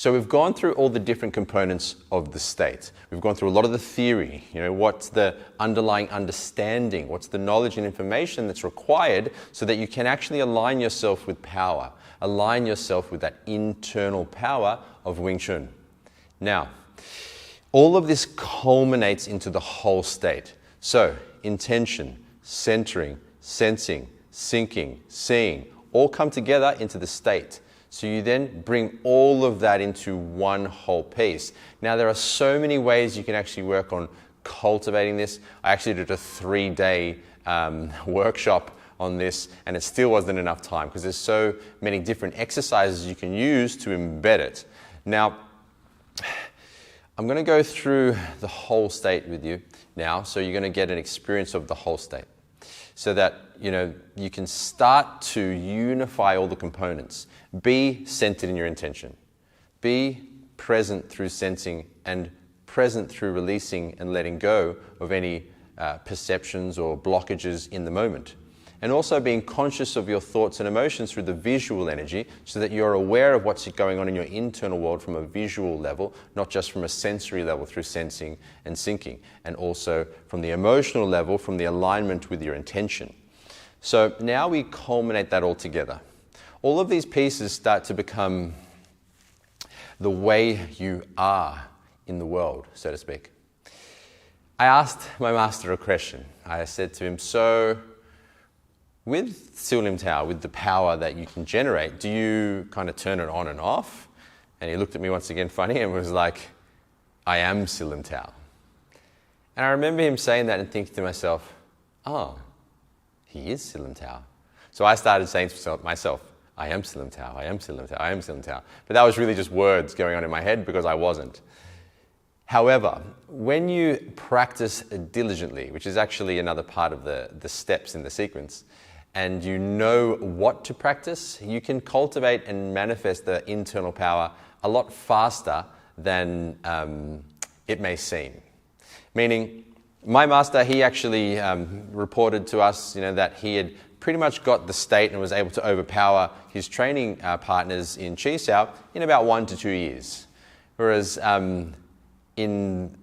So we've gone through all the different components of the state. We've gone through a lot of the theory, what's the underlying understanding, what's the knowledge and information that's required so that you can actually align yourself with power, align yourself with that internal power of Wing Chun. Now, all of this culminates into the whole state. So, intention, centering, sensing, syncing, seeing, all come together into the state. So you then bring all of that into one whole piece. Now there are so many ways you can actually work on cultivating this. I actually did a 3-day workshop on this, and it still wasn't enough time because there's so many different exercises you can use to embed it. Now, I'm going to go through the whole state with you now, so you're going to get an experience of the whole state, so that you can start to unify all the components. Be centered in your intention. Be present through sensing and present through releasing and letting go of any perceptions or blockages in the moment. And also being conscious of your thoughts and emotions through the visual energy so that you're aware of what's going on in your internal world from a visual level, not just from a sensory level through sensing and syncing, and also from the emotional level from the alignment with your intention. So now we culminate that all together. All of these pieces start to become the way you are in the world, so to speak. I asked my master a question. I said to him, so with Silim Tao, with the power that you can generate, do you kind of turn it on and off? And he looked at me once again funny and was like, I am Silim Tao. And I remember him saying that and thinking to myself, oh, he is Silim Tao. So I started saying to myself, I am Silim Tao, I am Silim Tao, I am Silim Tao. But that was really just words going on in my head because I wasn't. However, when you practice diligently, which is actually another part of the steps in the sequence, and you know what to practice, you can cultivate and manifest the internal power a lot faster than it may seem. Meaning, my master, he actually reported to us, that he had pretty much got the state and was able to overpower his training partners in Chi Sao in about 1 to 2 years. Whereas in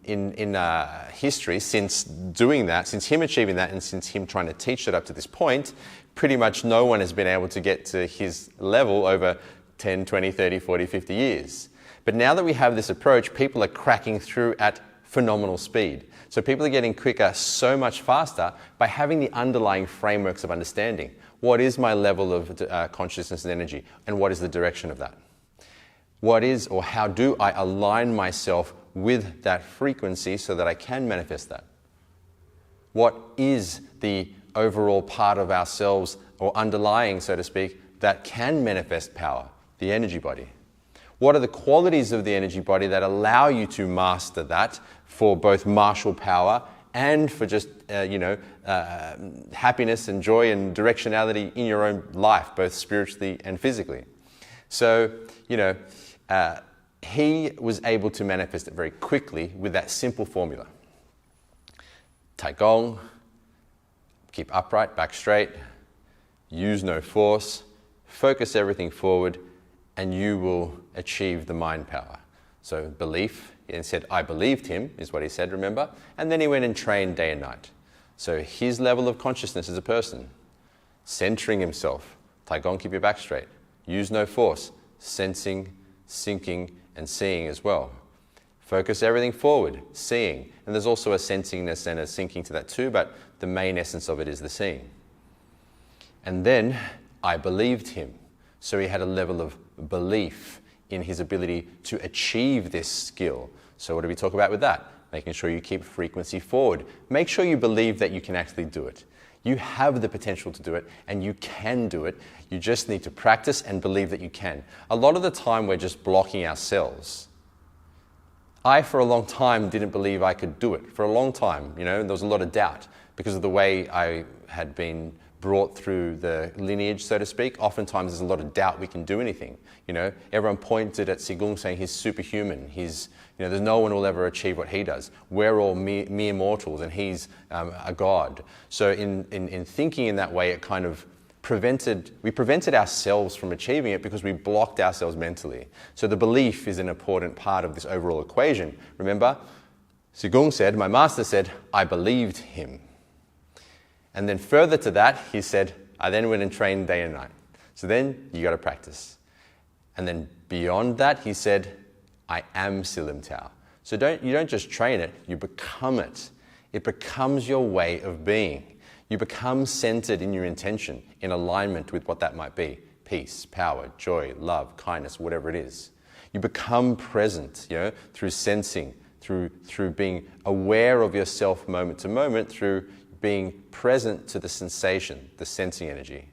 history, since doing that, since him achieving that, and since him trying to teach it up to this point, pretty much no one has been able to get to his level over 10, 20, 30, 40, 50 years. But now that we have this approach, people are cracking through at phenomenal speed. So people are getting quicker so much faster by having the underlying frameworks of understanding. What is my level of consciousness and energy? And what is the direction of that? What is, or how do I align myself with that frequency so that I can manifest that? What is the overall part of ourselves, or underlying, so to speak, that can manifest power? The energy body. What are the qualities of the energy body that allow you to master that for both martial power and for just, happiness and joy and directionality in your own life, both spiritually and physically? So, he was able to manifest it very quickly with that simple formula. Tai Gong, keep upright, back straight, use no force, focus everything forward, and you will achieve the mind power. So belief, he said, I believed him, is what he said, remember? And then he went and trained day and night. So his level of consciousness as a person, centering himself, Tai Gong, keep your back straight, use no force, sensing, syncing, and seeing as well. Focus everything forward, seeing. And there's also a sensingness and a syncing to that too, but the main essence of it is the seeing. And then I believed him. So he had a level of belief in his ability to achieve this skill. So what do we talk about with that? Making sure you keep frequency forward. Make sure you believe that you can actually do it. You have the potential to do it, and you can do it. You just need to practice and believe that you can. A lot of the time, we're just blocking ourselves. I, for a long time, didn't believe I could do it. For a long time, there was a lot of doubt because of the way I had been brought through the lineage, so to speak. Oftentimes, there's a lot of doubt we can do anything. Everyone pointed at Sigung saying he's superhuman. There's no one who will ever achieve what he does. We're all mere mortals, and he's a god. So in thinking in that way, it kind of prevented ourselves from achieving it because we blocked ourselves mentally. So the belief is an important part of this overall equation. Remember, Sigung said, my master said, I believed him. And then further to that, he said, I then went and trained day and night. So then you got to practice. And then beyond that, he said, I am Silim Tao. So you don't just train it, you become it. It becomes your way of being. You become centered in your intention, in alignment with what that might be. Peace, power, joy, love, kindness, whatever it is. You become present, through sensing, through being aware of yourself moment to moment, through being present to the sensation, the sensing energy.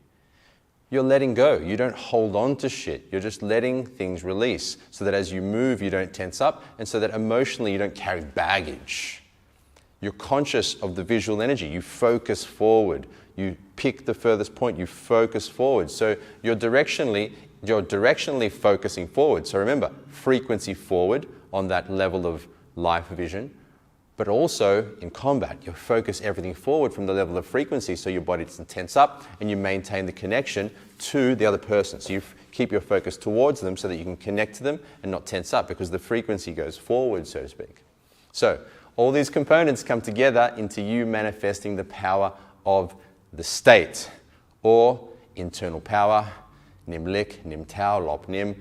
You're letting go. You don't hold on to shit. You're just letting things release so that as you move, you don't tense up, and so that emotionally you don't carry baggage. You're conscious of the visual energy. You focus forward. You pick the furthest point. You focus forward. So you're directionally focusing forward. So remember, frequency forward on that level of life vision. But also in combat, you focus everything forward from the level of frequency so your body doesn't tense up and you maintain the connection to the other person. So you keep your focus towards them so that you can connect to them and not tense up because the frequency goes forward, so to speak. So all these components come together into you manifesting the power of the state or internal power, Nim Lik, Nim Tao, Lop Nim.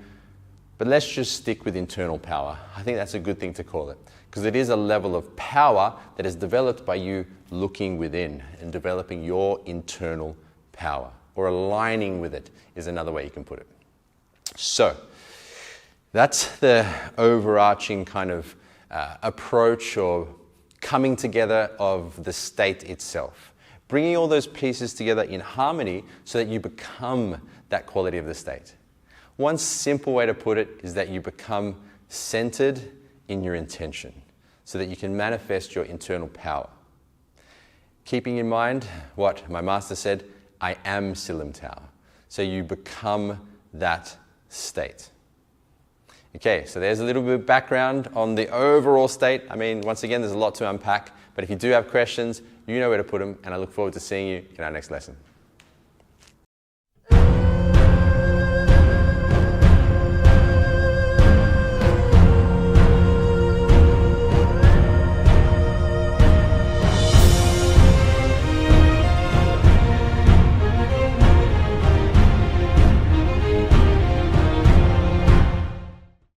But let's just stick with internal power. I think that's a good thing to call it because it is a level of power that is developed by you looking within and developing your internal power, or aligning with it is another way you can put it. So that's the overarching kind of approach or coming together of the state itself. Bringing all those pieces together in harmony so that you become that quality of the state. One simple way to put it is that you become centered in your intention so that you can manifest your internal power. Keeping in mind what my master said, I am Silim Tao. So you become that state. Okay, so there's a little bit of background on the overall state. I mean, once again, there's a lot to unpack, but if you do have questions, you know where to put them, and I look forward to seeing you in our next lesson.